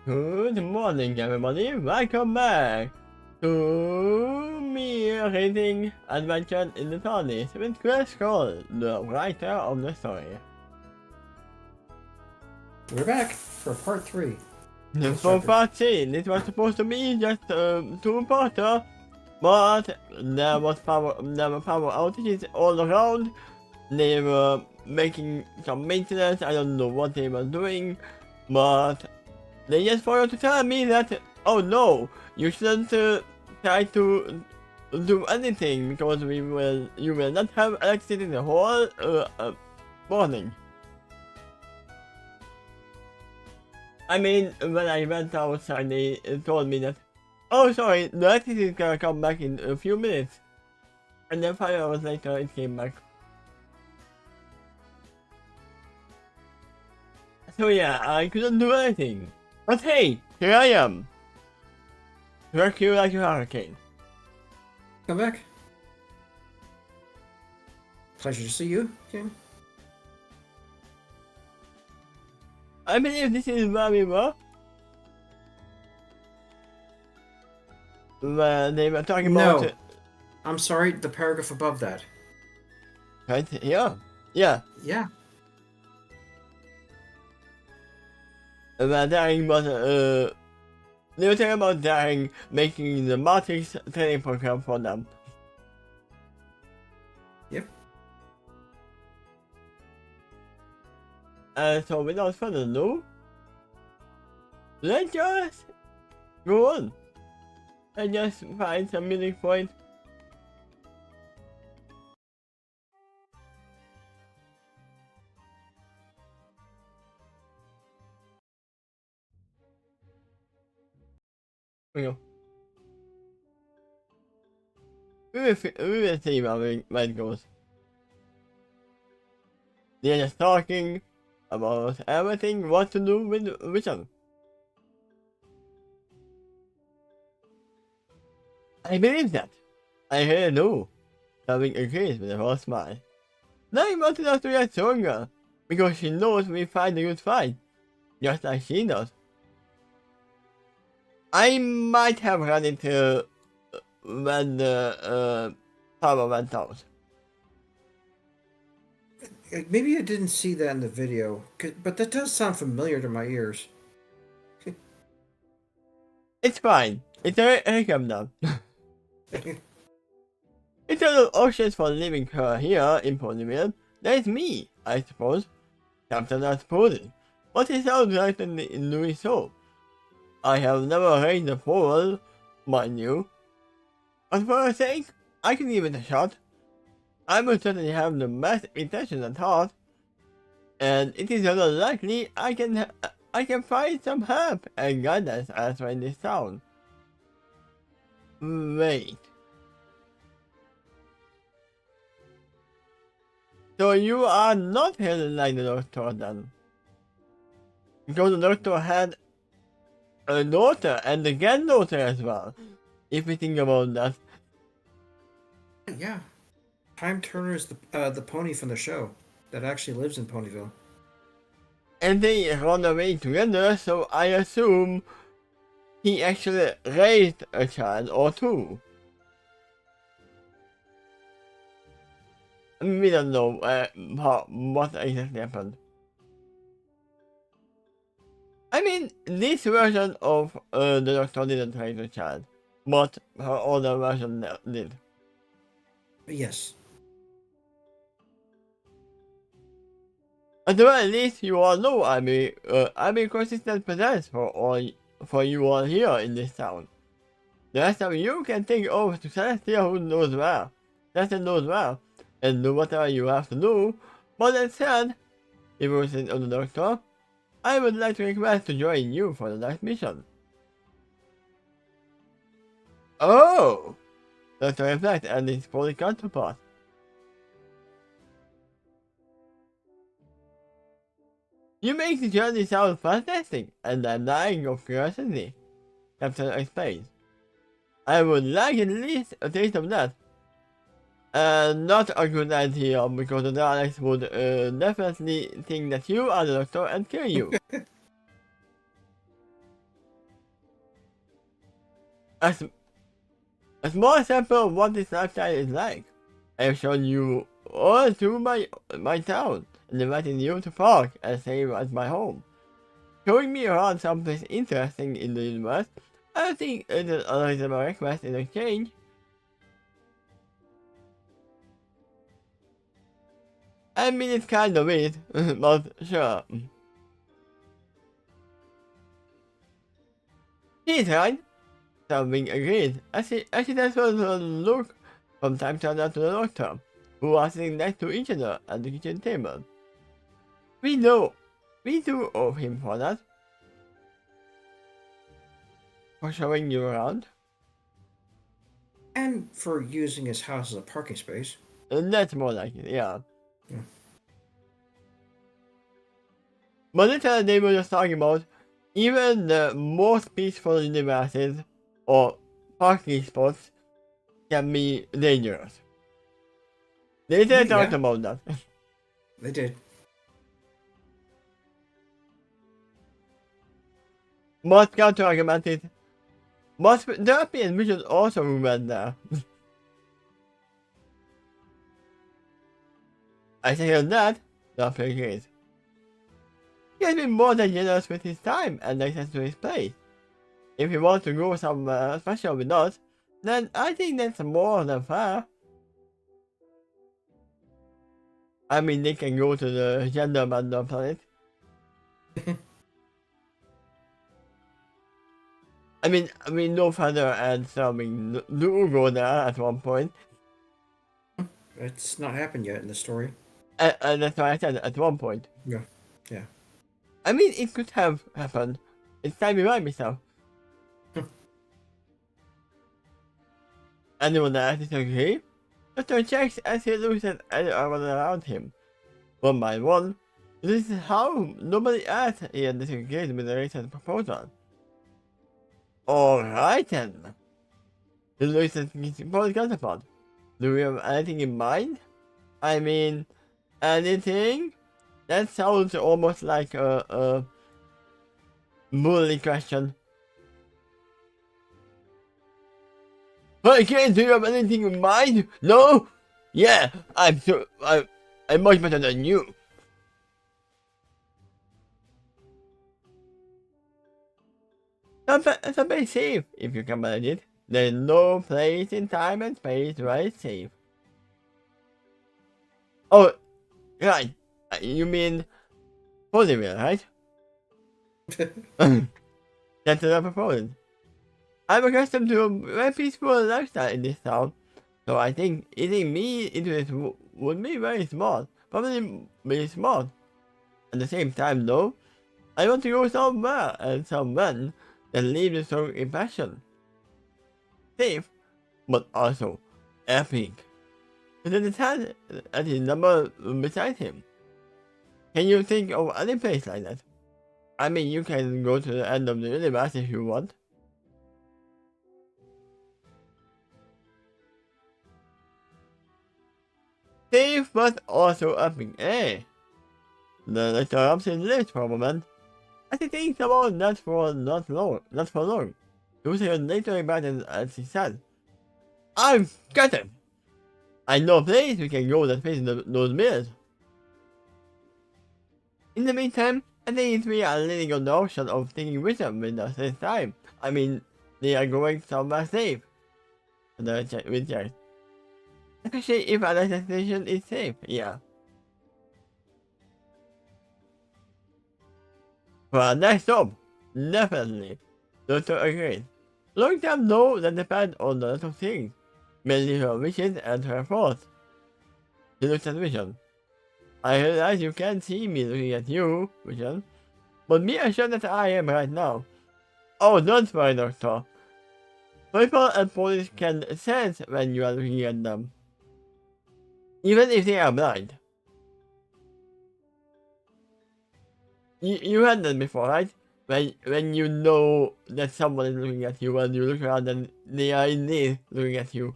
Good morning, everybody. Welcome back to me reading Adventure in the TARDIS with Quill, the writer of the story. We're back for part 3. For part 3, this was supposed to be just two-parter, but there were power outages all around. They were making some maintenance. I don't know what they were doing, but they just forgot to tell me that, oh no, you shouldn't try to do anything because you will not have electricity the whole morning. I mean, when I went outside, they told me that, oh sorry, the electricity is gonna come back in a few minutes. And then 5 hours later, it came back. So yeah, I couldn't do anything. But hey, here I am. Work you like a hurricane. Come back. Pleasure to see you, King. I believe this is where we were. When they were talking about... No. I'm sorry, the paragraph above that. Right here? Yeah. Yeah. When Daring was... they were talking about Daring making the Matrix training program for them. Yep. So without further ado, let's just go on and just find some music point. We go. We will see where it goes. They're just talking about everything what to do with Vision. I believe that. I really do. Having agrees with a whole smile. They wanted us to get stronger, because she knows we fight a good fight, just like she does. I might have run into when the power went out. Maybe I didn't see that in the video, but that does sound familiar to my ears. It's fine. It's a recap now. Eternal oceans for leaving her here in Ponyville. There's me, I suppose. Captain I suppose. But it sounds right in doing so. I have never raised a fool, mind you. But for her sake, I can give it a shot. I will certainly have the best intentions at heart, and it is rather likely I can find some help and guidance elsewhere in this town. Wait. So you are not here like the doctor then? Because the doctor had a daughter and a granddaughter as well. If we think about that. Yeah. Time Turner is the pony from the show that actually lives in Ponyville. And they run away together, so I assume he actually raised a child or two. We don't know what exactly happened. I mean, this version of the doctor didn't raise a child, but her older version did. Yes. At the very least, you all know I'm a consistent presence for you all here in this town. The rest of you can take over to Celestia who knows where. Celestia knows where, and do whatever you have to do. But that said, if you listen to the doctor, I would like to request to join you for the next mission. Oh! Dr. Reflect and his poly counterpart. You make the journey sound fantastic, and I'm dying of curiosity, Captain explains. I would like at least a taste of that. Not a good idea, because the Daleks would definitely think that you are the doctor and kill you. A, s- a small sample of what this lifestyle is like. I have shown you all through my town and invited you to park and same as my home. Showing me around someplace interesting in the universe, I think it is a reasonable request in exchange. I mean, it's kind of weird, but sure. He's right. Something agreed. I should also look from time to time to the doctor, who are sitting next to each other at the kitchen table. We do owe him for that. For showing you around. And for using his house as a parking space. That's more like it, yeah. Yeah. But later they were just talking about even the most peaceful universes or parking spots can be dangerous. They did talk about that. They did. Most counter-argumented. Most European we should also went there. I think that, the agrees. He has been more than generous with his time and access to his place. If he wants to go somewhere special with us, then I think that's more than fair. I mean, they can go to the gentleman planet. I mean, no further and Storming do go there at one point. It's not happened yet in the story. And that's why I said at one point. Yeah. Yeah. I mean, it could have happened. It's time to remind myself. Anyone that disagree? Doctor checks as he looks at everyone around him. One by one, this is how nobody else here disagrees with the recent proposal. Alright then. He looks at his counterpart. Do we have anything in mind? I mean, anything? That sounds almost like a bully question. Okay, do you have anything in mind? No? Yeah, I'm much better than you. Somebody safe, if you can manage it. There's no place in time and space where it's safe. Oh, right. You mean Holyville, right? That's what I proposed. I'm accustomed to a very peaceful lifestyle in this town, so I think eating me into this would be very smart. Probably very smart. At the same time, though, I want to go somewhere and someone that leaves a strong impression. Safe, but also epic. And then the hand at his number beside him. Can you think of any place like that? I mean, you can go to the end of the universe if you want. Safe, but also epic. Eh? The letter ups his lips for a moment. As he thinks about that for not for long. 2 seconds later he back as he said, I've got him! I know a place we can go that fits those mirrors. In the meantime, I think we are leaning on the option of taking wisdom with us this time. I mean, they are going somewhere safe. We checked. Especially if our destination is safe, yeah. For our next stop, definitely. Doctor agreed. Long-term though that depend on a lot of things, mainly her wishes and her thoughts. He looked at Vision. I realize you can't see me looking at you, Vision, but be assured that I am right now. Oh, don't worry, Doctor. People and police can sense when you are looking at them, even if they are blind. You had that before, right? When you know that someone is looking at you and you look around and they are indeed looking at you.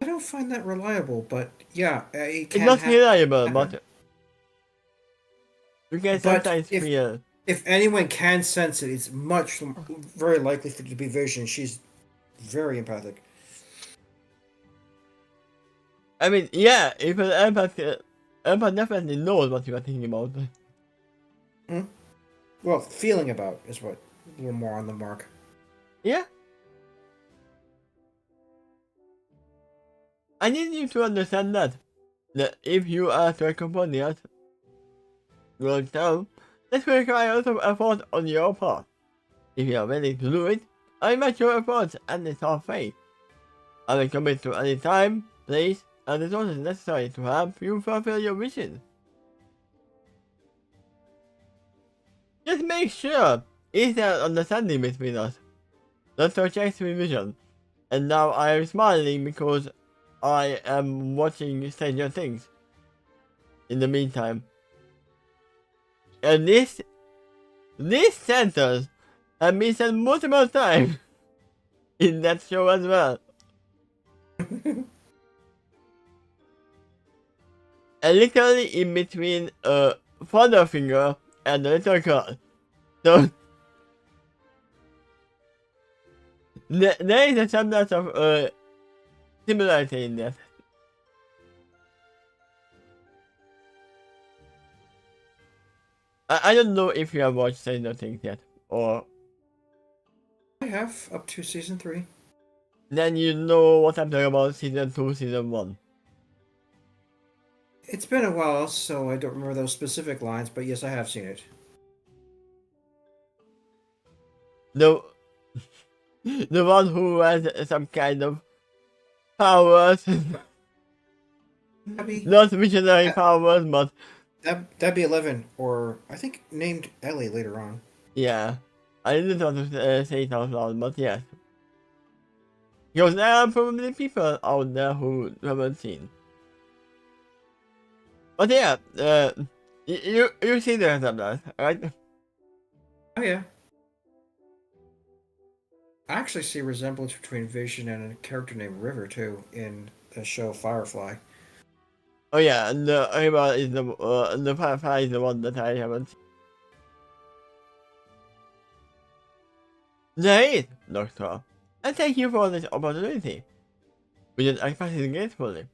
I don't find that reliable, but yeah, it It's can not happen. reliable, but you can sometimes feel. If anyone can sense it, it's very likely for it to be Vision. She's very empathic. I mean, yeah, if an empath definitely knows what you are thinking about. Hmm? Well, feeling about is what a little more on the mark. Yeah. I need you to understand that if you are to accompany us going down, this will require a lot of effort on your part. If you are willing to do it, I match your efforts and it's all faith. I will commit to any time, place, and resources necessary to help you fulfill your mission. Just make sure is there an understanding between us. Dr. checks my vision, and now I am smiling because I am watching Stranger Things. In the meantime, and this sentence has been said multiple times in that show as well. And literally in between a father finger and a little cut. So there is a semblance of similarity in that. I don't know if you have watched Stranger Things yet, or I have up to season 3. then you know what I'm talking about season 2, season 1. It's been a while, so I don't remember those specific lines, but yes, I have seen it. The, the one who has some kind of powers. Not visionary powers, but That'd be 11, or I think named Ellie later on. yeah. I didn't want to say it out loud, but yes. Because there are probably people out there who haven't seen. But yeah, you see the resemblance, right? Oh yeah. I actually see resemblance between Vision and a character named River too in the show Firefly. Oh yeah, and the Rival is the Firefly is the one that I haven't seen. There is, Doctor. And thank you for this opportunity. We did accept it gracefully.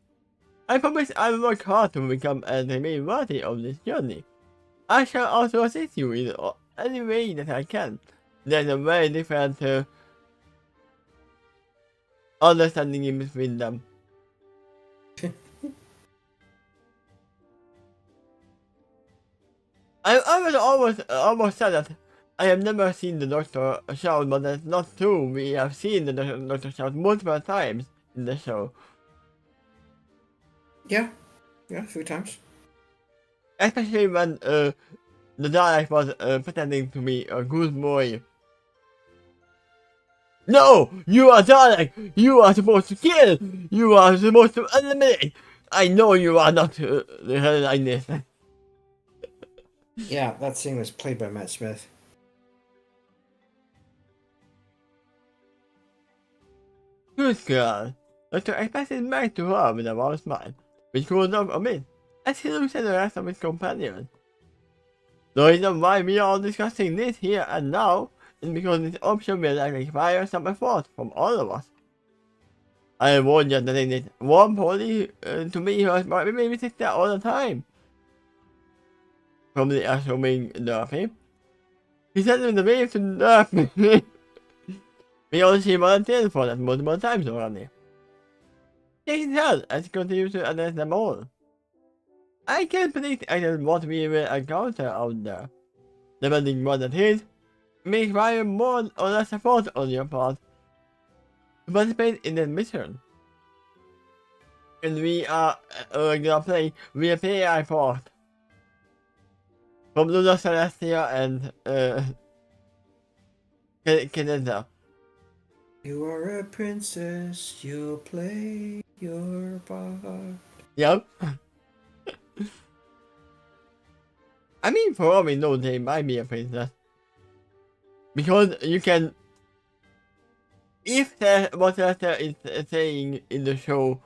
I promise I will work hard to become and remain worthy of this journey. I shall also assist you in any way that I can. There's a very different understanding in between them. I was almost said that I have never seen the Doctor shout, but that's not true. We have seen the Doctor shout multiple times in the show. Yeah, a few times. Especially when the Dalek was pretending to be a good boy. No! You are Dalek! You are supposed to kill! You are supposed to eliminate! I know you are not like this. Yeah, that scene was played by Matt Smith. Good girl. Dr. Express is back to her with a warm smile, which cools off a bit, as he looks at the rest of his companions. The reason why we are discussing this here and now is because this option will require some effort from all of us. I warned you that it warm Polly to me who has my babysitter all the time. Probably assuming Nerfy. He said in the wave to nerf me. Because she volunteered for that multiple times already. Take it out and continue to address them all. I can't predict exactly what we will encounter out there. Depending what it is, may require more or less effort on your part to participate in the mission. And we are gonna play via PAI port from Luna Celestia and Canada. You are a princess, you'll play your part. Yep. I mean, for all we know, they might be a princess. Because you can... If what Celestia is saying in the show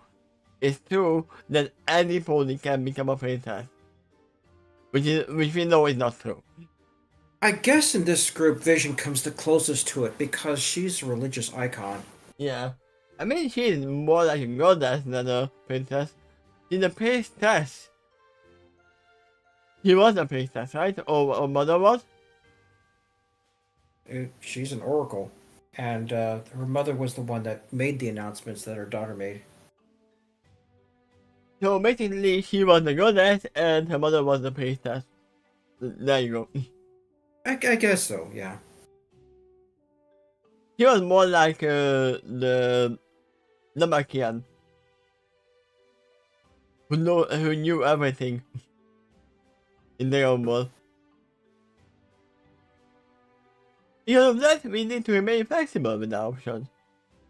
is true, then anybody can become a princess. Which we know is not true. I guess in this group, Vision comes the closest to it because she's a religious icon. Yeah. I mean, she's more like a goddess than a princess. She's a priestess. She was a priestess, right? Or mother was? She's an oracle, and her mother was the one that made the announcements that her daughter made. So basically, she was the goddess and her mother was the priestess. There you go. I guess so, yeah. She was more like the Nabakian, who knew everything in their own world. Because of that, we need to remain flexible with our options.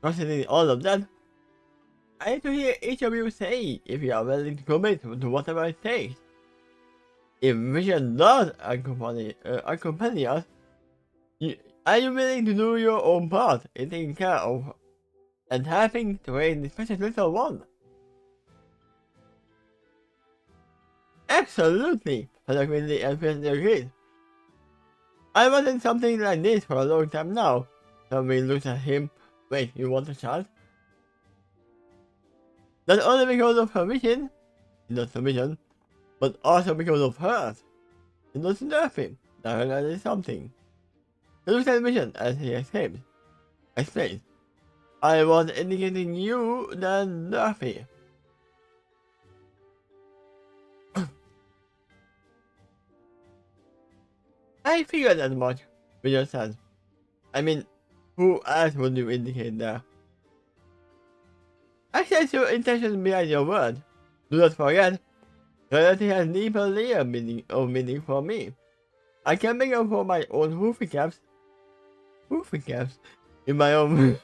Considering all of that, I need to hear each of you say if you are willing to commit to whatever it takes. If Vision does accompany us, are you willing to do your own part in taking care of and helping to raise this precious little one? Absolutely, Father Quinley and President agreed. I wanted something like this for a long time now. Tommy looked at him. Wait, you want a child? Not only because of her vision, but also because of hers. It doesn't nerve him. Now that is something. He looked at Vision as he explained. I was indicating you that Nerfy. I figured as much, Vision said. I mean, who else would you indicate there? I sense your intention behind your word. Do not forget, reality has deeper layer meaning for me. I can make up for my own hoofy caps in my own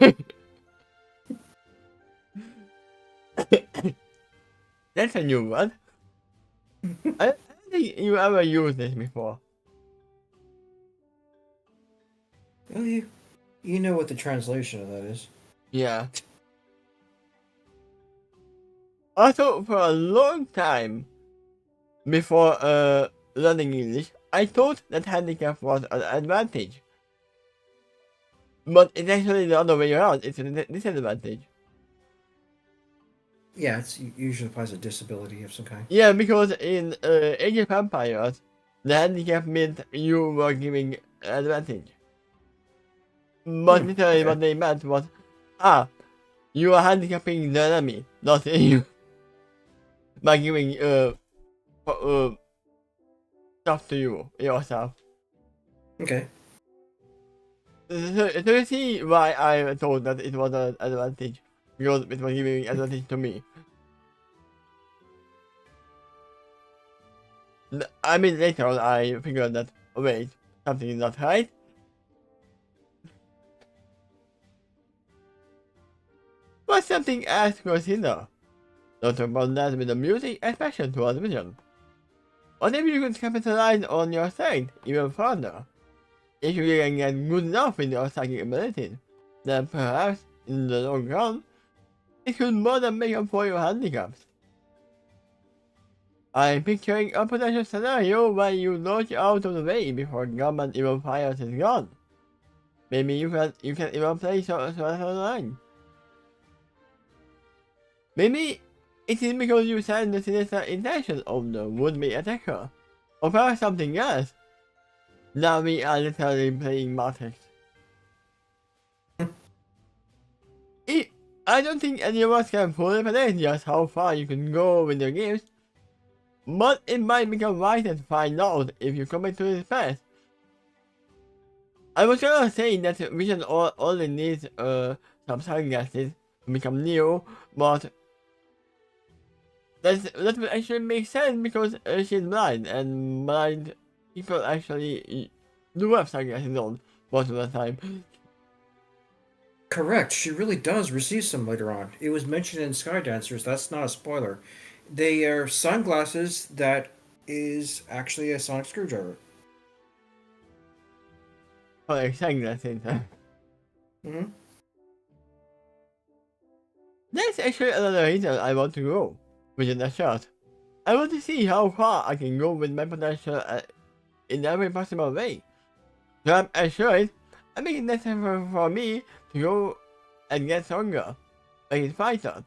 That's a new word. I don't think you ever used this before. Well, you know what the translation of that is. Yeah. Also, for a long time before learning English, I thought that handicap was an advantage. But it's actually the other way around. It's a disadvantage. Yeah, it usually applies a disability of some kind. Yeah, because in Age of Empires, the handicap meant you were giving advantage. But literally what they meant was, you are handicapping the enemy, not you. By giving stuff to yourself. Okay. So you see why I thought that it was an advantage, because it was giving advantage to me. I mean, later on I figured that, wait, something is not right. But something else to consider. Don't talk about that with the music and passion towards vision. What if you could capitalize on your strength even further? If you can get good enough with your psychic abilities, then perhaps, in the long run, it could more than make up for your handicaps. I'm picturing a potential scenario where you launch out of the way before government even fires is gone. Maybe you can even play sort online. Maybe it is because you sense the sinister intention of the would-be attacker, or perhaps something else. Now we are literally playing Matrix. I don't think any of us can fully predict just how far you can go with your games, but it might become wiser to find out if you commit to this path. I was gonna say that Vision only needs some sunglasses to become Neo, but that would actually make sense because she's blind, and blind people actually do have sunglasses on most of the time. Correct. She really does receive some later on. It was mentioned in Skydancers. That's not a spoiler. They are sunglasses that is actually a sonic screwdriver. Oh, like sunglasses. Mm-hmm. That's actually another reason I want to go with the shot. I want to see how far I can go with my potential in every possible way. Perhaps I should. I make it necessary for me to go and get stronger. Like his fighter.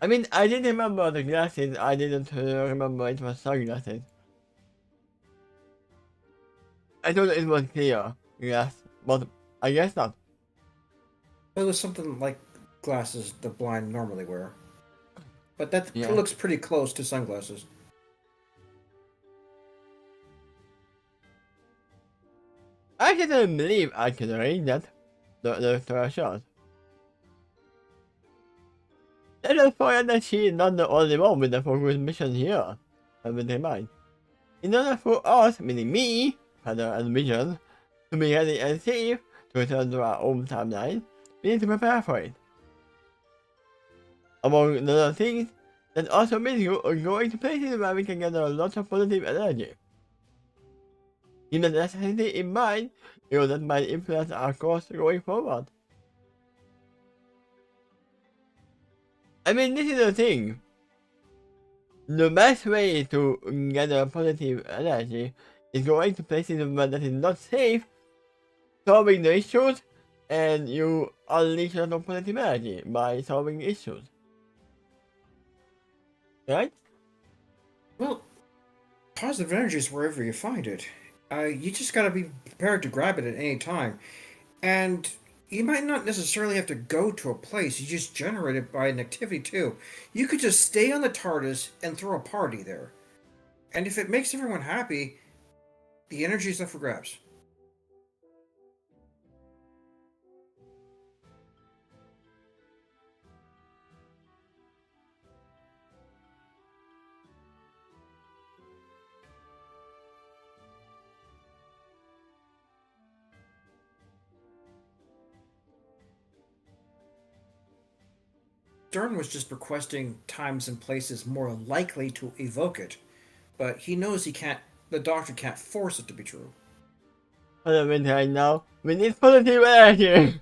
I mean, I didn't remember the glasses. I didn't remember it was sunglasses. I thought it was clear. Yes, but I guess not. It was something like glasses the blind normally wear. But that Yeah. looks pretty close to sunglasses. I couldn't believe I could read that. The shot. Let us forget that she is not the only one with the focus mission here. I will remind. In order for us, meaning me, Father and Vision, to be ready and safe to return to our own timeline, we need to prepare for it. Among the other things, that also means you are going to places where we can gather a lot of positive energy. Keep that necessity in mind, because that might influence our course going forward. I mean, this is the thing. The best way to gather positive energy is going to places where that is not safe, solving the issues, and you unleash a lot of positive energy by solving issues. Right? Well, positive energy is wherever you find it. You just gotta be prepared to grab it at any time. And you might not necessarily have to go to a place, you just generate it by an activity too. You could just stay on the TARDIS and throw a party there. And if it makes everyone happy, the energy is up for grabs. Stern was just requesting times and places more likely to evoke it, but he knows the doctor can't force it to be true. For the winter right now, we need positive energy!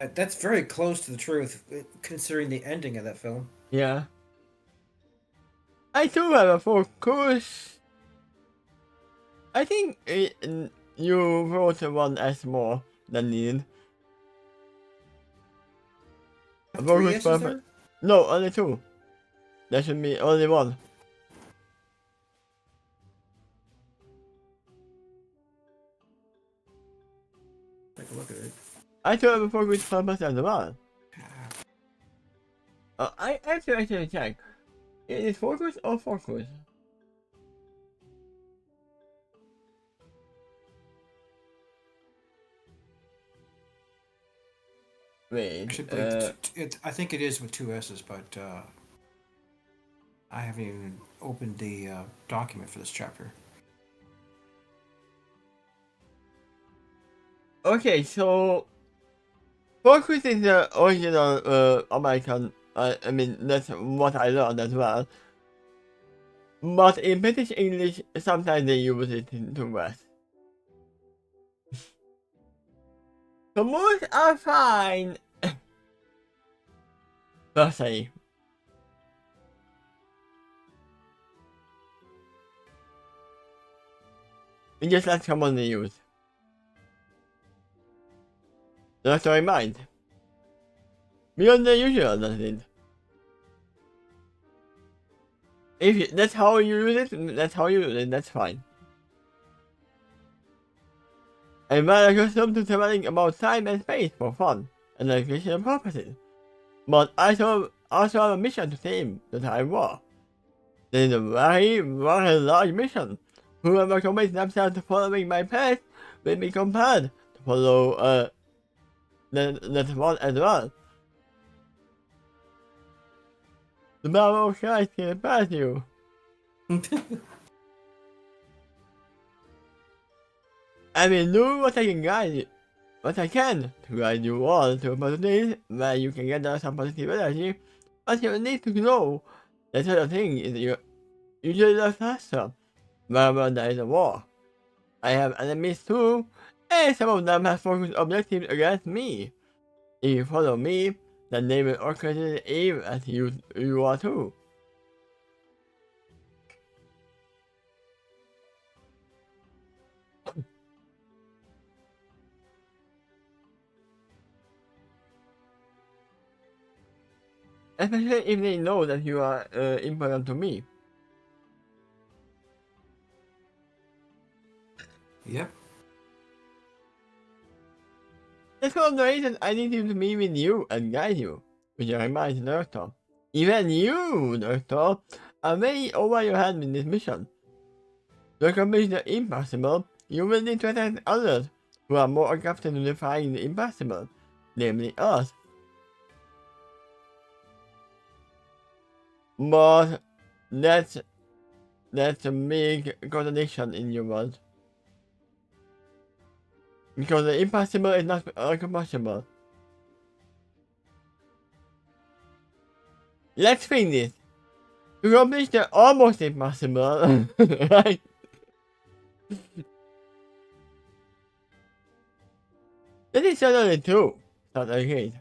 That's very close to the truth, considering the ending of that film. Yeah. I do have a focus. I think you wrote one as more than needed. Three S's there? No, only two. There should be only one. Take a look at it. I do have a focus purpose as well. I actually check. It is focus or focus? Wait. Actually, I think it is with two S's, but I haven't even opened the document for this chapter. Okay, so focus is the original American. I mean, that's what I learned as well. But in British English, sometimes they use it to rest. So most are fine. Per se. It's just less commonly used. That's what I mind. Beyond the usual, that's it. If that's how you use it, that's how you use it, that's fine. I'm well accustomed to traveling about time and space for fun and recreational purposes. But I also have a mission to save the Time War. This is a very, very large mission. Whoever commits themselves to following my path will be compelled to follow that one as well. The power of Christ can pass you. I will do what I can to guide you all to a positive where you can gather some positive energy, but you need to know that sort of thing is usually the faster wherever there is a war. I have enemies too, and some of them have focused objectives against me. If you follow me, then they will orchestrate aim at you are too. Especially if they know that you are important to me. Yep. That's one of the reasons I need him to meet with you and guide you, which reminds Doctor. Even you, Doctor, are way over your head with this mission. To accomplish the impossible, you will need to attack others who are more accustomed to defying the impossible, namely us. But that's a big contradiction in your words. Because the impossible is not possible. Let's think this. To accomplish the almost impossible, right? That is certainly true, thought Arcade.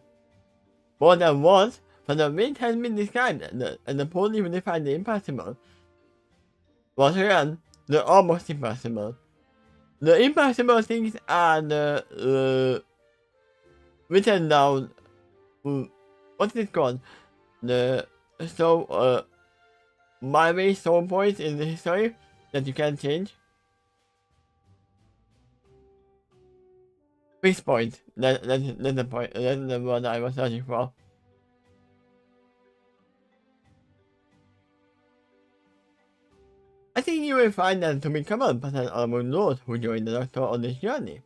More than once, but the wind has been described and the pole even defined the impossible. Once again, the almost impossible. The impossible things are the written down. What's it called? The my way soul points in the history that you can't change. Fixed point. That's the point. That's the one I was searching for. I think you will find that to become a person among those who join the Doctor on this journey.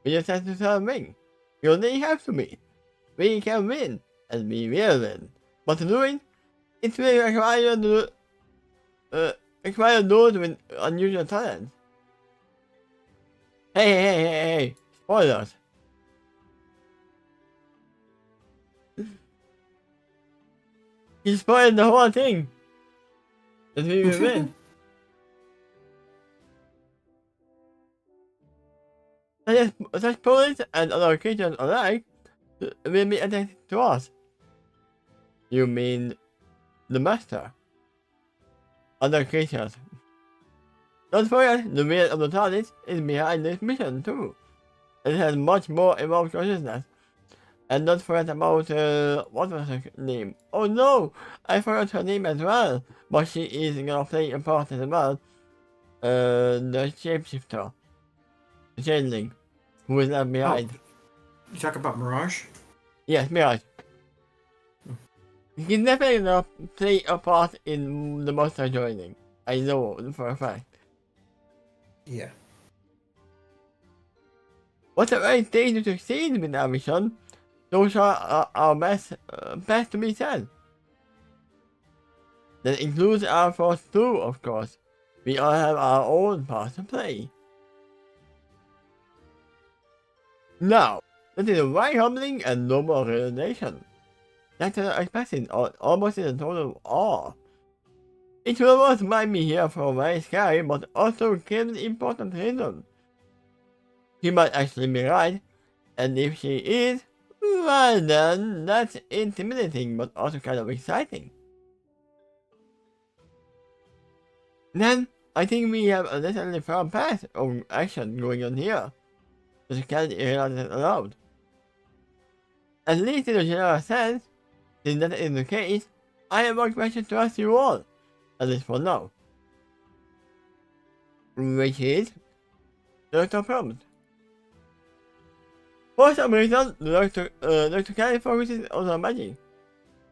We just have to serve Wing. You only have to be. We can win, and we will win. But to do it, it will require those with unusual talents. Hey, spoilers. He spoiled the whole thing. That we will win. Such police and other creatures alike will be attached to us. You mean the Master? Other creatures. Don't forget, the will of the TARDIS is behind this mission too. It has much more evolved consciousness. And don't forget about, what was her name? Oh no! I forgot her name as well. But she is gonna play a part as well. The shapeshifter. The changeling. Who is left behind. Oh, you talk about Mirage? Yes, Mirage. He's definitely gonna play a part in the monster joining. I know for a fact. Yeah. What a very day to succeed with our mission. Those are our best to be said. That includes our force too, of course. We all have our own part to play. Now, that is a very humbling and noble realization. That is expressing almost in a total awe. It will almost might be here for a very scary but also extremely important reason. She might actually be right, and if she is, well then, that's intimidating but also kind of exciting. Then, I think we have a necessarily firm path of action going on here. That can't be allowed. At least in a general sense, since that is the case, I have one question to ask you all, at least for now. Which is, Dr. Prompt. For some reason, Dr. Kelly focuses on her magic.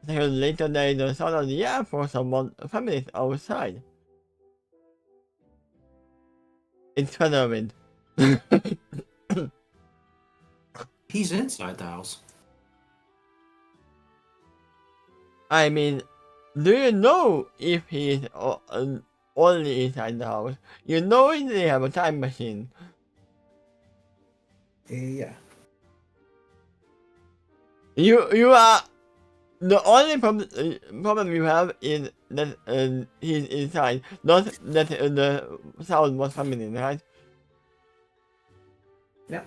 Second later there is the sound of the air for someone familiar outside. It's Feather Wind. He's inside the house. I mean, do you know if he is only inside the house? You know they have a time machine. Yeah. You are the only problem you have is that he's inside, not that the sound was familiar, right? Yeah.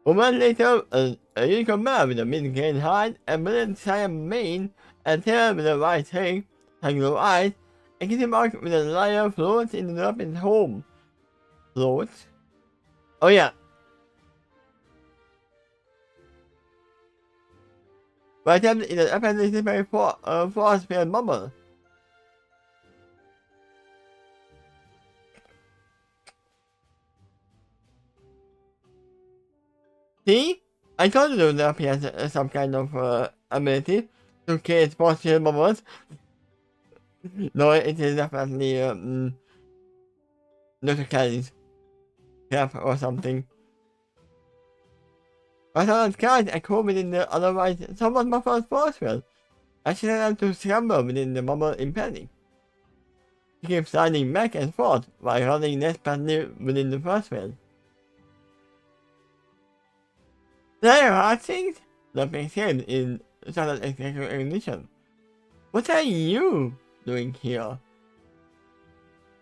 A moment later, a unicorn man with a mid-green hide and brilliant cyan mane and tail with a white tail, tangled eyes, and kitty mark with a lion floats in the rabbit's home. Floats? Oh yeah. Right then, in an apparently very force field bubble. See? I told you that he has some kind of ability to create force field bubbles. No, it is definitely Noticalis cap or something. But on cards I call within the otherwise somewhat muffled force field. I should have to scramble within the bubble in panic. He keeps sliding back and forth while running desperately within the force field. There are things that make sense in sudden ignition. What are you doing here?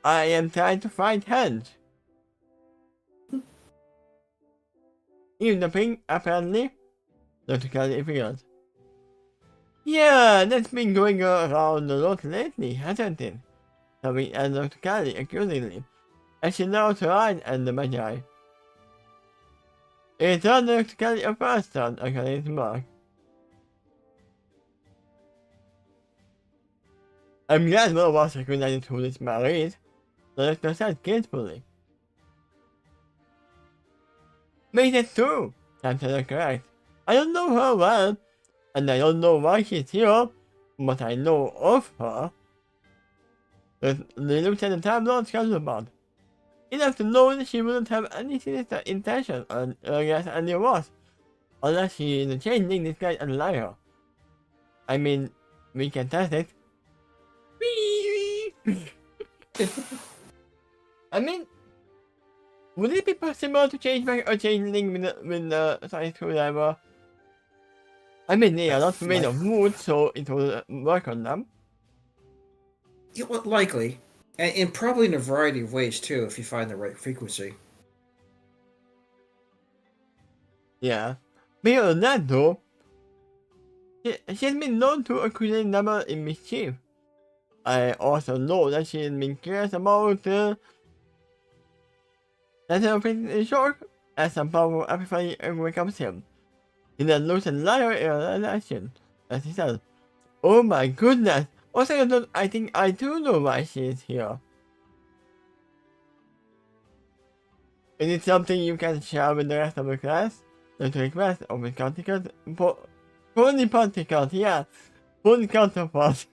I am trying to find hands. Even the ping, apparently. Logically figures. Yeah, that's been going around a lot lately, hasn't it? Coming at logically accusingly. As she knows her eyes and the magi. It's not logically a first thought, according to Mark. I'm glad one of us recognized who this man is. The doctor said carefully. Make it true, Captain correct. I don't know her well, and I don't know why she's here, but I know of her. They looked at the Time Lord's counterpart. Enough to know that she wouldn't have any sinister intention against any of us, unless she is a changeling disguised as a liar. I mean, we can test it. I mean, would it be possible to change back a changeling with the science screwdriver? I mean, they are not made of wood, so it will work on them. Yeah, well, likely. And probably in a variety of ways, too, if you find the right frequency. Yeah. Beyond that, though, she has been known to accusate number in mischief. I also know that she has been curious about that her face is short, as some powerful amplify becomes him. In a lucid liar realization, as he says, "Oh my goodness! Also, I think I do know why she is here. Is it something you can share with the rest of the class? Not request of the particles, only particles, yeah, full counterpart."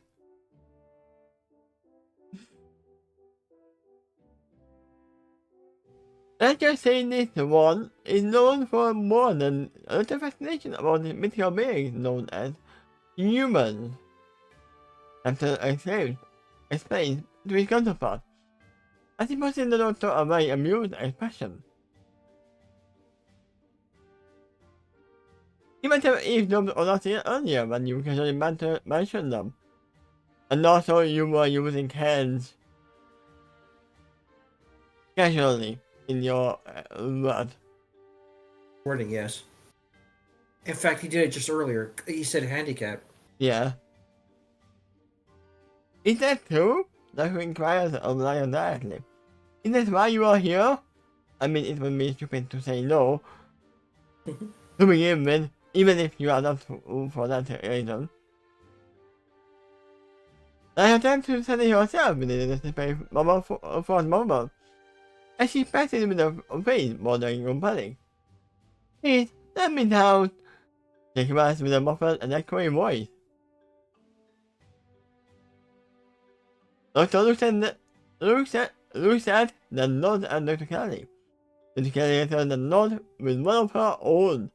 Let's just say this one is known for more than a little fascination about the mythical beings known as humans. After explains to his counterpart, as he puts in the doctor a very amused expression. He might have eavesdropped or not seen earlier when you casually mentioned them. And also you were using hands casually in your word. Wording, yes. In fact, he did it just earlier. He said handicap. Yeah. Is that true? That inquires of Lion directly. Is that why you are here? I mean, it would be stupid to say no. To begin with, even if you are not for that reason. I have time to study yourself within the very moment for a moment. As she passes with a face bordering on panic. Please, let me down. She cries with a muffled and echoing voice. Doctor looks at the nod and Dr. Kelly. Dr. Kelly returns the nod with one of her own.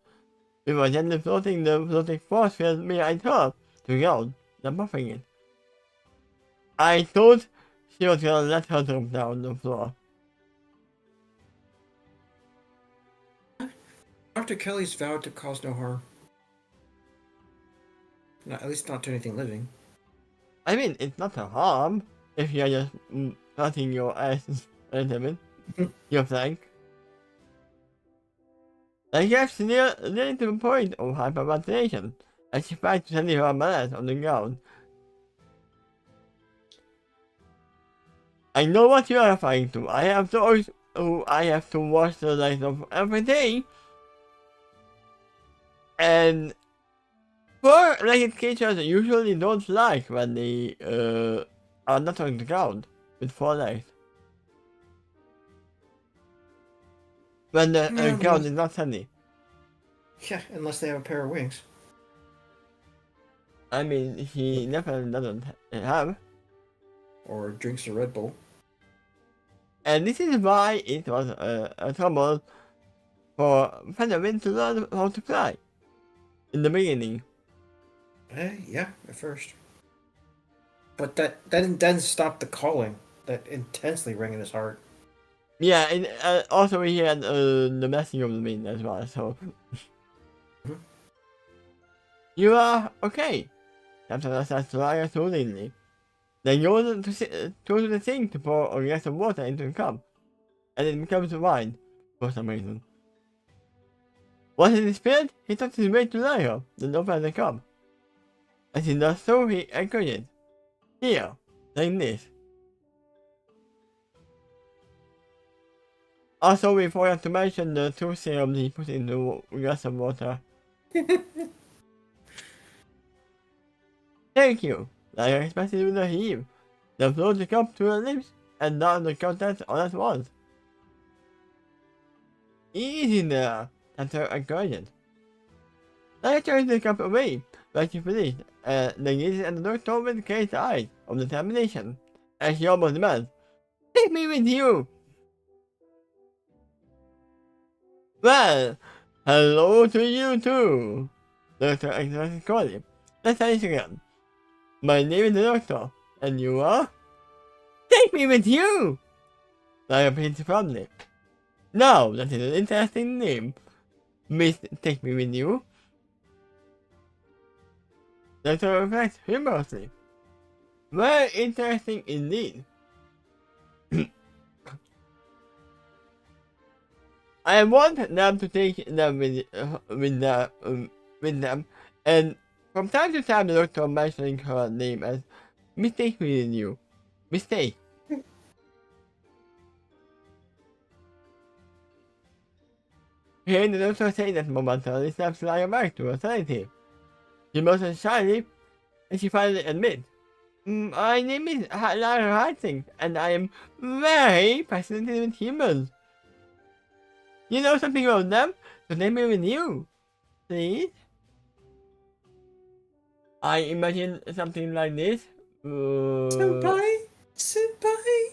We were gently floating the floating force field behind her to ground, not buffing it. I thought she was gonna let her drop down the floor. Dr. Kelly's vowed to cause no harm. At least not to anything living. I mean, it's not a harm if you are just hurting your ass a little bit. Your flank. Like gets nearly to the point of hyperventilation, as she tries to steady her balance on the ground. I know what you are referring to. I have those who I have to watch the lights of every day. And four-legged creatures usually don't like when they are not on the ground with four legs. When the Yeah, ground is not sunny. yeah, unless they have a pair of wings. I mean, he definitely doesn't have. Or drinks a Red Bull. And this is why it was a trouble for Featherwing to learn how to fly in the beginning. Yeah, at first. But that didn't stop the calling that intensely rang in his heart. Yeah, and also he had the messing of the wind as well, so. Mhm. You are okay. Captain starts to lie soothingly. Then goes to the sink to pour a glass of water into the cup, and it becomes wine for some reason. Once it is filled, he touches his way to Lyra, then opens the cup. As he does so, he encourages. Here, like this. Also, we forgot to mention the two serums he put into a glass of water. Thank you. Lyra expresses with a heave. Then floats the cup to her lips and down the contents all at once. Easy there, that's her encouragement. Lyra turns the cup away, but she finished, and then gazes at the doctor with crazed eyes of determination, as she almost demands, "Take me with you!" Well, hello to you too, the doctor expresses coldly. Let's try this again. My name is the doctor, and you are? Take me with you! Lyra repeats proudly. Now, that is an interesting name. Miss Take Me With You. The doctor reflects humorously. Very interesting indeed. I want them to take them with them, and from time to time the doctor mentioning her name as Mistake Me With You. Mistake. Hearing the doctor say that momentarily snaps Lyra back to her sanity. She motions shyly, and she finally admits, my name is Lyra Harding, and I am very fascinated with humans. You know something about them? So take me with you, please. I imagine something like this. Senpai? Senpai?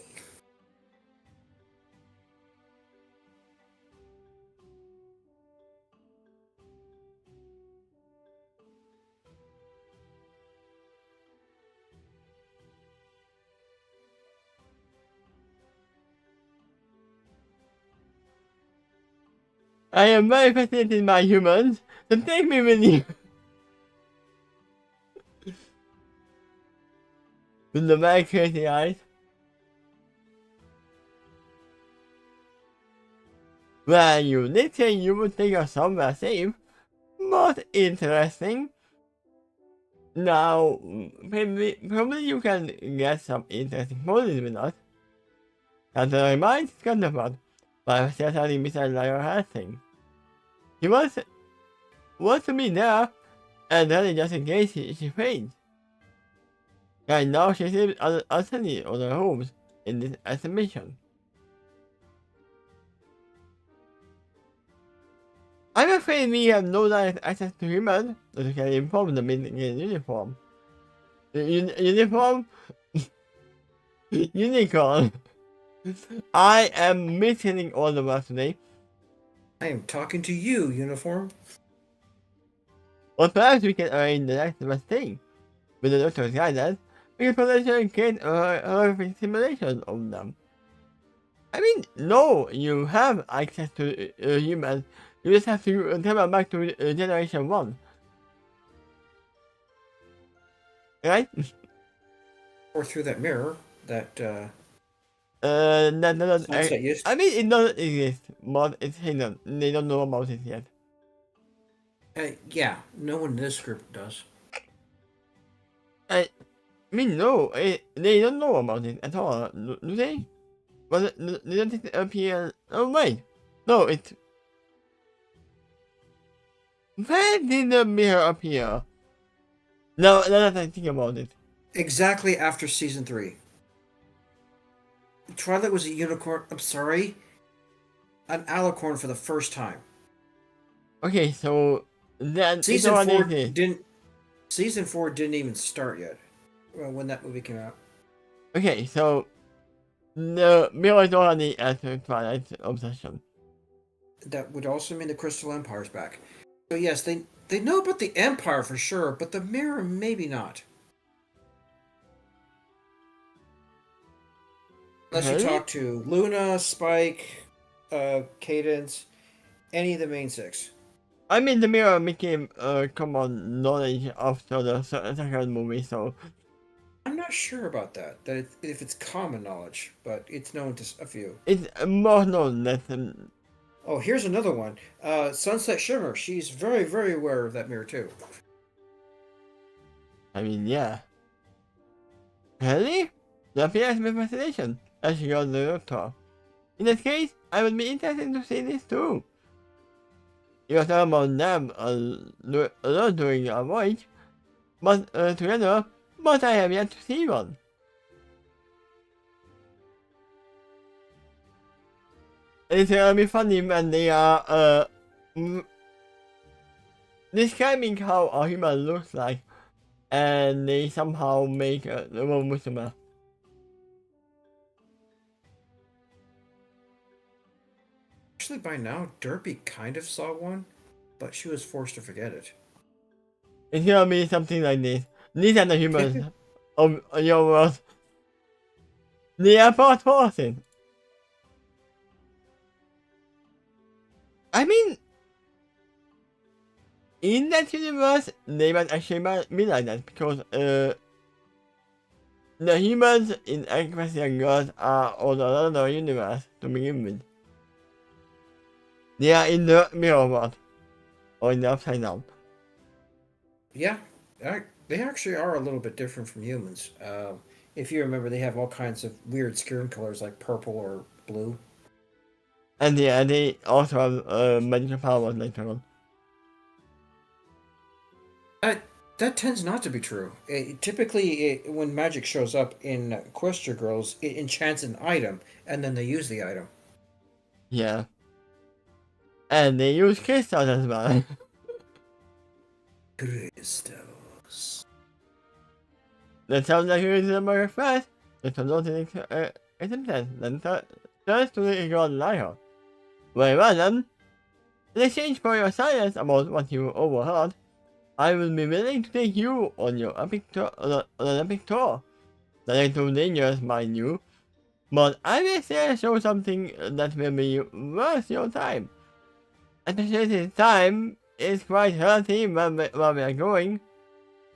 I am very fascinated by humans, so take me with you. With the very crazy eyes. Well, you did say you would take us somewhere safe. Most interesting. Now, probably you can get some interesting poses with us. And I might counterpart, but I'm still telling Mr. Lyra Hastings. He wants to be there, and then just in case she faints. Right now she seems unsteady on her hopes in this exhibition. I'm afraid we have no direct access to humans that can inform them in uniform. Uniform? Unicorn. I am missing all of us today. I am talking to you, Uniform. Or perhaps we can arrange the next best thing. With the doctor's guidance, we can potentially create a horrific simulation of them. I mean, no, you have access to humans. You just have to travel back to Generation 1. Right? Or through that mirror that That Sunset used. I mean, it doesn't exist, but it's hidden. They don't know about it yet. Yeah, no one in this group does. I mean, no, they don't know about it at all, do they? But didn't it appear? Oh wait, no, it. Where did the mirror appear? Now that I think about it. Exactly after season 3. Twilight was a unicorn. I'm sorry, an alicorn for the first time. Okay, so then it's Season already 4 exists. didn't. Season 4 didn't even start yet. When that movie came out. Okay, so the mirror is already at Twilight's obsession. That would also mean the Crystal Empire's back. So yes, they know about the Empire for sure, but the mirror maybe not. Unless you Really? talk to Luna, Spike, Cadence, any of the main 6. I mean, the mirror became common knowledge after the second movie, so I'm not sure about that. If it's common knowledge, but it's known to a few. it's more known than. Oh, here's another one. Sunset Shimmer. She's very, very aware of that mirror too. I mean, yeah. Really? That appears my fascination, as she got the doctor. In that case, I would be interested to see this too. You were talking about them alone during a voyage, but together, but I have yet to see one. It's gonna be funny when they are describing how a human looks like, and they somehow make the one Muslim. Actually, by now, Derpy kind of saw one, but she was forced to forget it. It's gonna be something like this. These are the humans of your world. They are both forces. I mean, in that universe, they might actually be like that because the humans in Equestrian Girls are on another universe to begin with. They are in the mirror world or in the upside down. Yeah, they actually are a little bit different from humans. If you remember, they have all kinds of weird skin colors like purple or blue. And yeah, they also have magical powers later on. That tends not to be true. Typically, when magic shows up in Equestria Girls, it enchants an item, and then they use the item. Yeah. And they use crystals as well. Crystals. That sounds like it is a murder first. It's a lot of attempted, then turns to the god liar. Very well then. In exchange for your silence about what you overheard, I will be willing to take you on your epic tour, on an epic tour. That is too dangerous, mind you. But I will still show something that will be worth your time. Especially time is quite relative where we are going.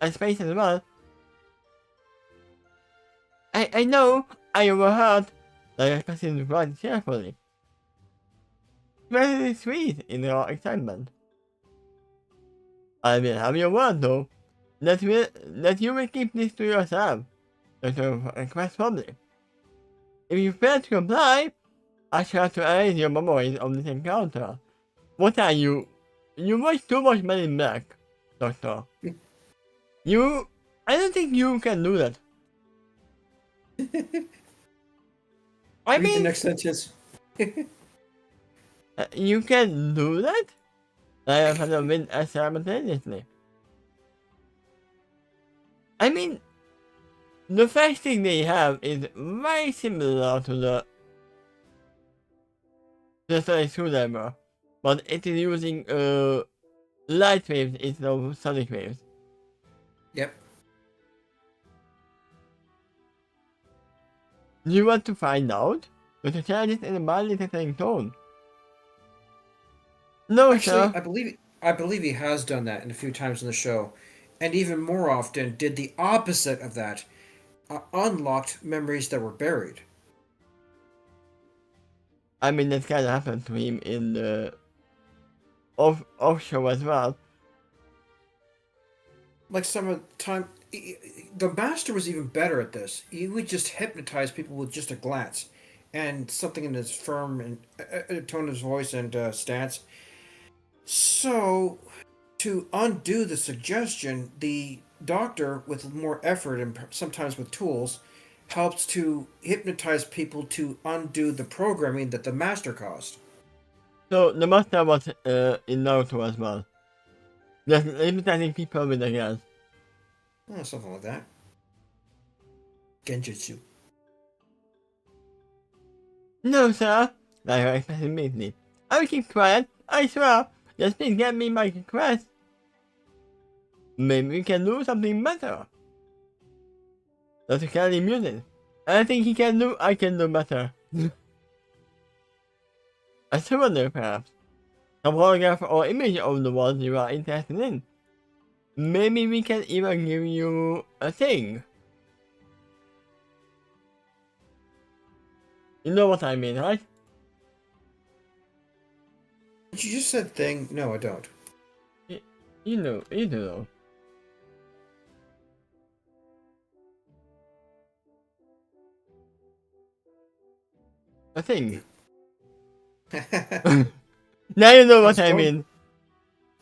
And space as well. I know I overheard that your question quite carefully. Very sweet in your excitement. I will have your word though, that you will keep this to yourself, that your request public. If you fail to comply, I shall have to erase your memories of this encounter. What are you? You watch too much Men in Black, Doctor. I don't think you can do that. I Read mean, the next sentence. You can do that? I have had a win simultaneously. I mean, the first thing they have is very similar to the sonic screwdriver, but it is using light waves instead of sonic waves. Yep. Do you want to find out? But the child is in a mildly threatening tone. No, Actually, sir. I believe he has done that in a few times in the show, and even more often did the opposite of that. Unlocked memories that were buried. I mean, that's kind of happened to him in the off show as well. Like some of the time, the master was even better at this. He would just hypnotize people with just a glance, and something in his firm and tone of his voice and stance. So, to undo the suggestion, the doctor, with more effort and sometimes with tools, helps to hypnotize people to undo the programming that the master caused. So the master was in Naruto as well. Just hypnotizing people with a gas. Something like that. Genjutsu. No, sir. Like I expected immediately. I will keep quiet. I swear. Just please get me my request. Maybe we can do something better. Dr. Kelly muted. I think I can do better. A souvenir perhaps. Some photograph or image of the ones you are interested in. Maybe we can even give you a thing. You know what I mean, right? You just said thing. No, I don't. You know. A thing. Now you know what I mean.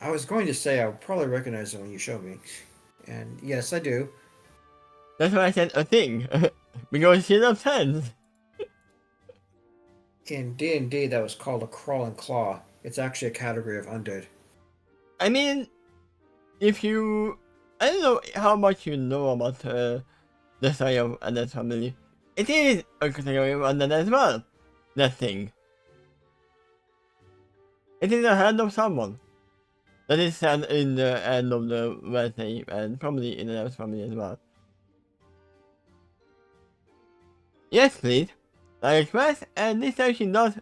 I was going to say I'll probably recognize it when you show me. And yes, I do. That's why I said a thing. Because she loves hands. In D&D, that was called a crawling claw. It's actually a category of undead. I mean, if you... I don't know how much you know about the story of Undead family. It is a category of Undead as well. That thing. It is the hand of someone. That is found in the end of the Wednesday and probably in the Undead family as well. Yes, please. I request and this time she does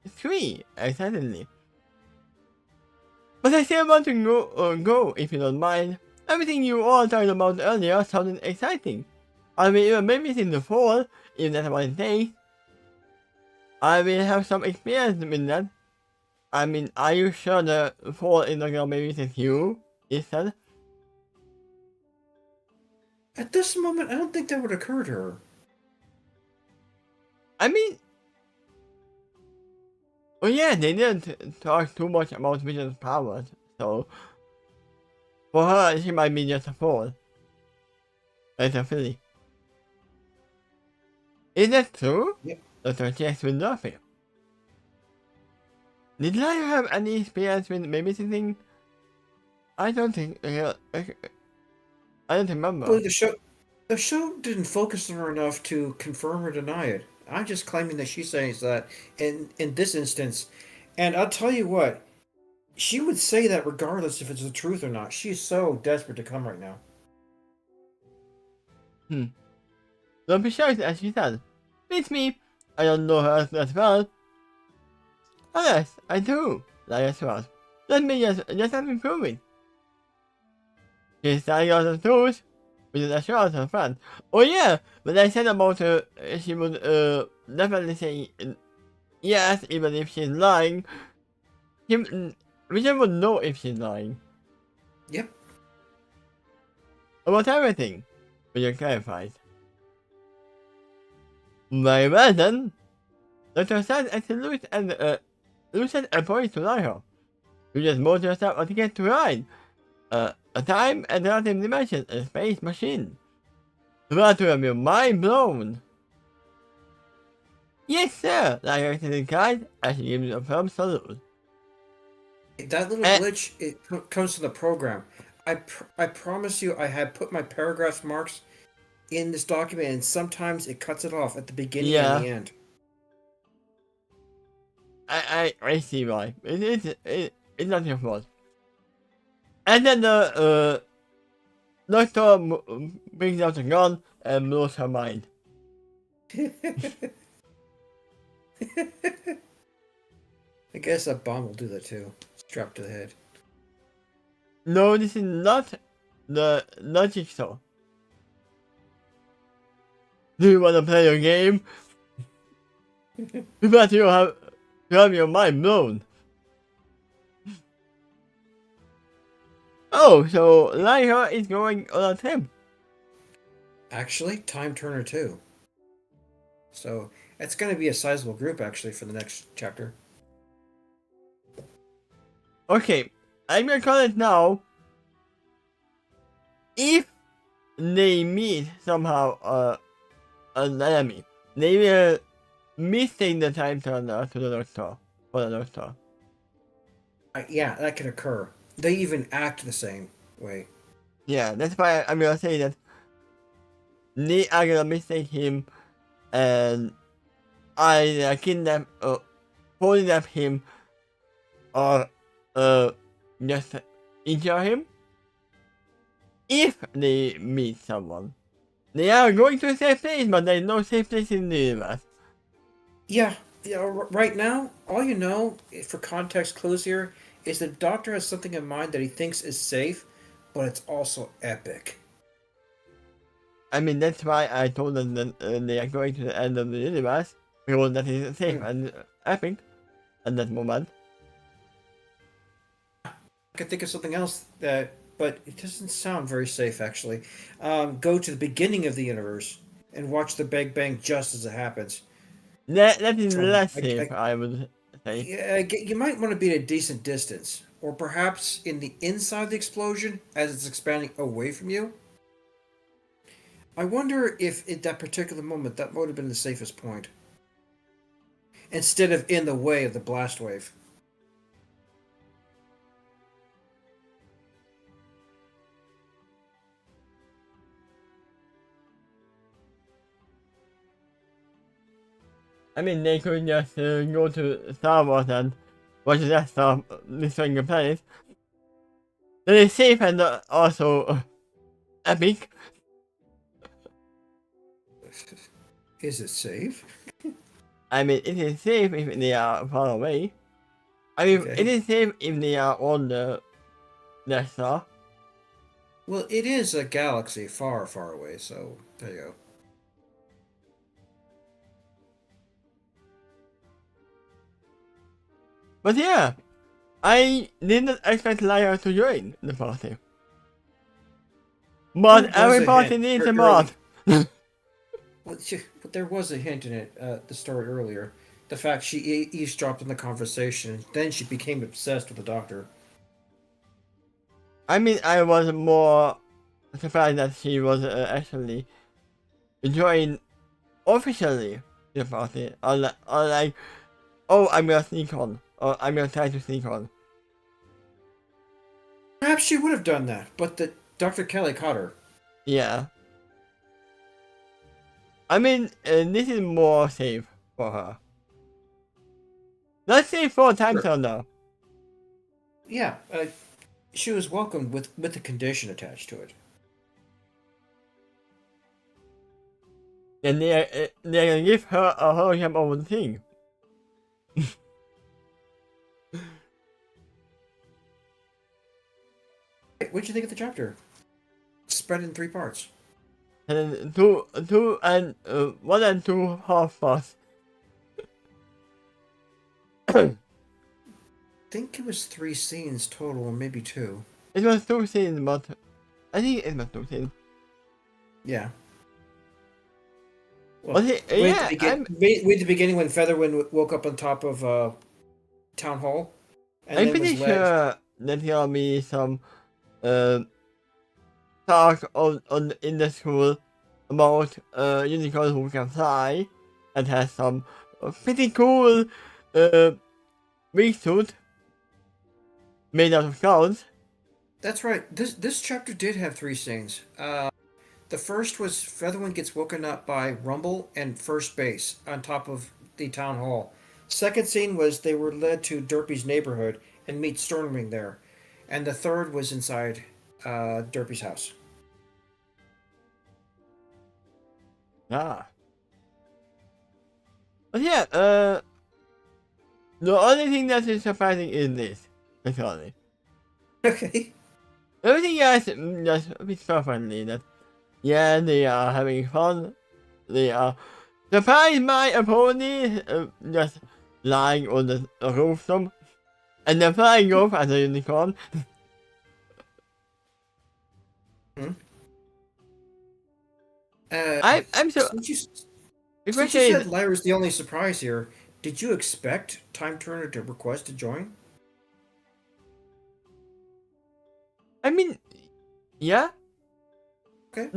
3, excitedly. But I still want to go if you don't mind. Everything you all talked about earlier sounded exciting. I will even maybe in the fall, if that's what it takes. I will have some experience with that. I mean, are you sure the fall is not gonna babysit you? He said. At this moment, I don't think that would occur to her. I mean, well, yeah, they didn't talk too much about Vision's powers, so for her, she might be just a fool. Like a filly. Is that true? Yep. Dr. Checks with nothing. Did I have any experience with babysitting? I don't think. I don't remember. Well, the show didn't focus on her enough to confirm or deny it. I'm just claiming that she says that in this instance, and I'll tell you what, she would say that regardless if it's the truth or not. She's so desperate to come right now. Don't be shy, as she said. It's me. I don't know her as well. Oh yes, I do. Like as well. Let me just let me prove it. She's starting out the tools, which is a shout her friend. Oh yeah, when I said about her, she would definitely say yes, even if she's lying. Richard would know if she's lying. Yep. About everything, Richard clarifies. Very well then. Dr. Sad and Lucid and points to her. You just mold yourself a ticket to ride. A time and relative dimension, a space machine. About to have your mind blown. Yes, sir, like I said in kind, as she gives you a firm salute. That little glitch, it comes to the program. I promise you, I had put my paragraph marks in this document, and sometimes it cuts it off at the beginning and the end. I see why. It's not your fault. And then the doctor brings out a gun and blows her mind. I guess a bomb will do that too. Strapped to the head. No, this is not the Jigsaw. Do you want to play a game? But you have You have your mind blown. Oh, so Lyra is going on a trip. Actually, Time Turner too. So it's going to be a sizable group actually for the next chapter. Okay, I'm gonna call it now. If they meet somehow an enemy, they will mistake the time turner to the doctor for the doctor. Yeah, that could occur. They even act the same way. Yeah, that's why I'm gonna say that they are gonna mistake him and either kidnap or kidnap him or just injure him. If they meet someone, they are going to a safe place, but there is no safe place in the universe. Yeah, right now, all you know, for context clues here, is the Doctor has something in mind that he thinks is safe, but it's also epic. I mean, that's why I told them that they are going to the end of the universe, because that is safe and epic at that moment. I could think of something else that, but it doesn't sound very safe actually. Go to the beginning of the universe and watch the Big Bang just as it happens. That is From less safe, I would say. yeah, you might want to be at a decent distance, or perhaps in the inside of the explosion as it's expanding away from you. I wonder if at that particular moment that would have been the safest point, instead of in the way of the blast wave. I mean, they could just go to Star Wars and watch that Star destroying the planet. That is safe and also epic. Is it safe? I mean, it is safe if they are far away. I mean, Okay. it is safe if they are on the Death Star. Well, it is a galaxy far, far away, so there you go. But yeah, I didn't expect Lyra to join the party. But There was every a party hint needs a early- mod. Well, but there was a hint in it, the story earlier. The fact she eavesdropped on the conversation, and then she became obsessed with the Doctor. I mean, I was more surprised that she was actually joined officially the party. Unlike, oh, I'm gonna sneak on, or I'm gonna try to sneak on. Perhaps she would have done that, but the Dr. Kelly caught her. Yeah. I mean, this is more safe for her. Let's say 4 times Sure. now. Yeah, she was welcomed with the condition attached to it. And they're gonna give her a hologram of the thing. What'd you think of the chapter? Spread in 3 parts. And two and 1 and 2 half parts. I think it was 3 scenes total, or maybe 2. It was 2 scenes, but I think it was 2 scenes. Yeah. Well, Wait at the beginning when Featherwind woke up on top of Town Hall. And I'm then pretty was led. sure that there'll be some talk on in the school about unicorns who can fly and has some pretty cool wingsuit made out of clouds. That's right. This chapter did have 3 scenes. The first was Featherwind gets woken up by Rumble and First Base on top of the town hall. Second scene was they were led to Derpy's neighborhood and meet Stormwing there. And the third was inside Derpy's house. Ah. But yeah, the only thing that is surprising is this, actually. Okay. Everything else just fits perfectly. That yeah, they are having fun. They are surprised by a pony just lying on the rooftop, and then flying off as a unicorn. Hmm? I'm so Since you especially. said Lyra's the only surprise here, did you expect Time Turner to request to join? I mean, yeah. Okay.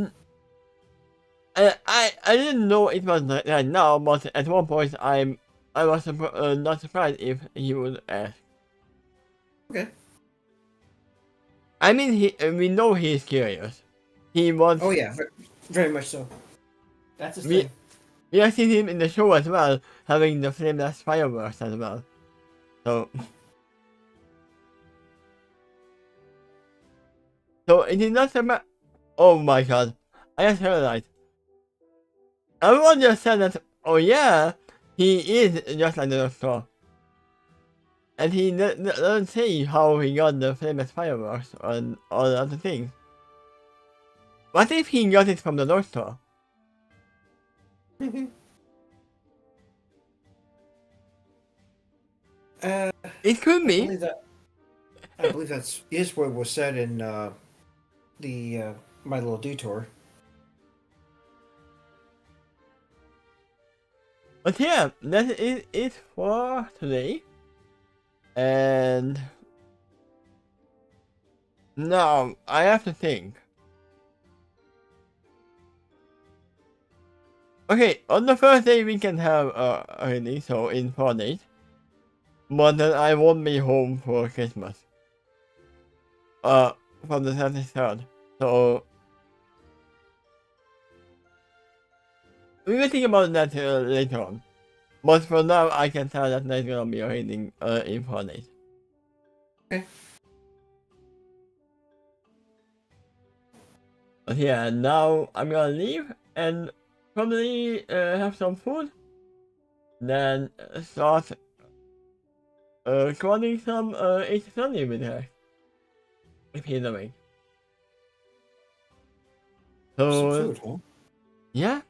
I didn't know it was like that now, but at one point I was not surprised if he would ask. Okay. I mean, we know he's curious. He wants. Oh yeah, very much so. That's his we thing. we have seen him in the show as well, having the flameless fireworks as well. So it is not about. Oh my god, I just realized. Everyone just said that. Oh yeah, he is just like the doctor. And he doesn't say how he got the famous fireworks and all the other things. What if he got it from the doctor? uh, It could I be. believe that. I believe that's is what was said in the My Little Detour. But yeah, that is it for today. And now I have to think. Okay, on the first day we can have a release, so in 4 days. But then I won't be home for Christmas. From the 33rd. So we will think about that later on. But for now, I can tell that there's gonna be a reading in 4 days. Okay. But yeah, now I'm gonna leave and probably have some food. Then start recording some H30 with her. If he's awake. Some So, food, huh? yeah.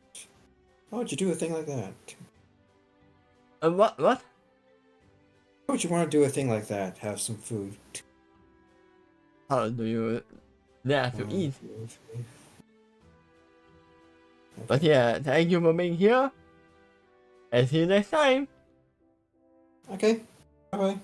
Why would you do a thing like that? What? Why would you want to do a thing like that? Have some food. How do you dare to eat? Okay. But yeah, thank you for being here. And see you next time. Okay. Bye bye.